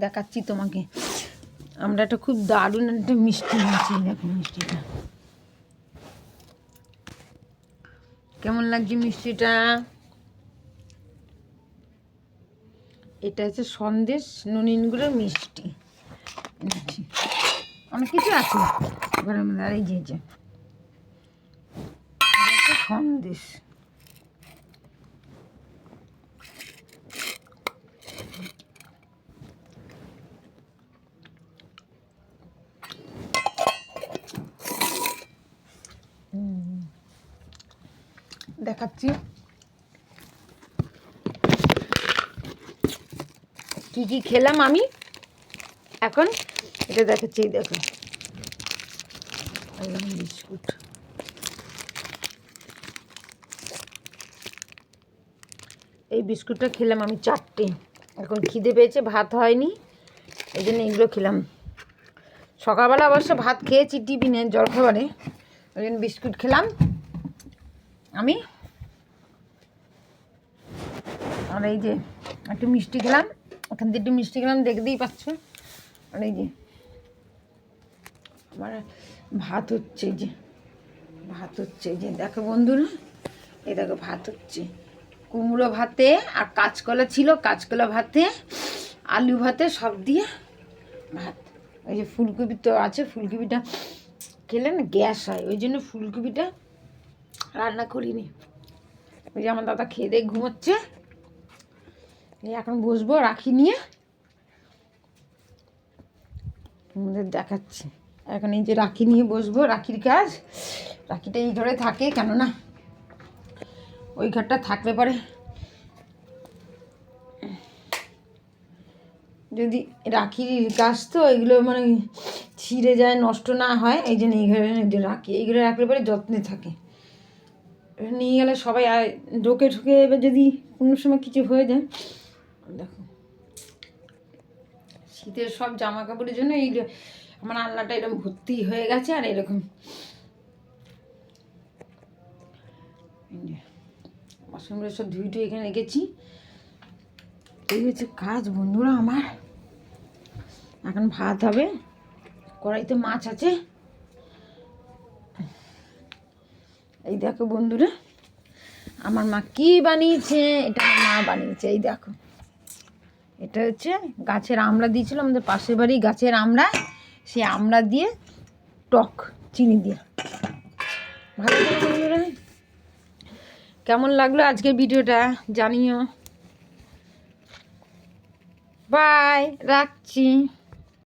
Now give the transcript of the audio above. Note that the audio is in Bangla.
দেখাচ্ছি তোমাকে। আমরা একটা খুব দারুণ একটা মিষ্টি নিয়েছি। দেখো মিষ্টিটা কেমন লাগছে মিষ্টিটা। এটা হচ্ছে সন্দেশ নুনিন গুঁড়োর মিষ্টি। অনেক কিছু আছে ঘরের মধ্যে। আর এই যে সন্দেশ, দেখাচ্ছি কি কি খেলাম আমি এখন। এটা দেখাচ্ছি, এই দেখো বিস্কুট। এই বিস্কুটটা খেলাম আমি 4টে। এখন খিদে পেয়েছে, ভাত হয়নি, এই জন্য এগুলো খেলাম। সকালবেলা অবশ্য ভাত খেয়েছি টিফিনে জলখাবারে, ওই জন্য বিস্কুট খেলাম আমি। আর এই যে একটু মিষ্টি খেলাম, ওখান থেকে একটু মিষ্টি খেলাম, দেখতেই পাচ্ছ। আর এই যে আমার ভাত হচ্ছে, এই যে ভাত হচ্ছে, এই যে দেখো বন্ধুরা, এই দেখো ভাত হচ্ছে। কুমড়ো ভাতে আর কাঁচকলা ছিল, কাঁচকলা ভাতে আলু ভাতে সব দিয়ে ভাত। ওই যে ফুলকপি তো আছে, ফুলকপিটা খেলে না গ্যাস হয়, ওই জন্য ফুলকপিটা রান্না করিনি। ওই যে আমার দাদা খেয়ে দিয়ে ঘুমোচ্ছে, এই এখন বসবো রাখি নিয়ে, তোমাদের দেখাচ্ছি। এখন এই যে রাখি নিয়ে বসবো, রাখির কাজ। রাখিটা এই ঘরে থাকে, কেননা ওই ঘরটা থাকলে পরে যদি রাখির গাছ তো এগুলো মানে ছিঁড়ে যায়, নষ্ট না হয়, এই জন্য এই ঘরে রাখি। এই ঘরে রাখলে পরে যত্নে থাকে। নিয়ে গেলে সবাই ঢোকে ঢুকে, এবার যদি কোনো সময় কিছু হয়ে যায়, দেখো শীতের সব জামা কাপড়ের জন্য এই আমার আলনাটা এরকম ভর্তি হয়ে গেছে। আর এরকম বাসনগুলো সব ধুয়ে এখানে রেখেছি। এই হচ্ছে কাজ বন্ধুরা আমার। এখন ভাত হবে, কড়াইতে মাছ আছে। এই দেখো বন্ধুরা আমার মা কি বানিয়েছে, এটা আমার মা বানিয়েছে। এই দেখো, এটা হচ্ছে গাছের আমড়া দিয়েছিল, আমাদের পাশের বাড়ি গাছের আমড়া, সেই আমড়া দিয়ে টক চিনি দিয়ে। ভালো করে বন্ধুরা, কেমন লাগলো আজকের ভিডিওটা জানিও। বাই, রাখছি।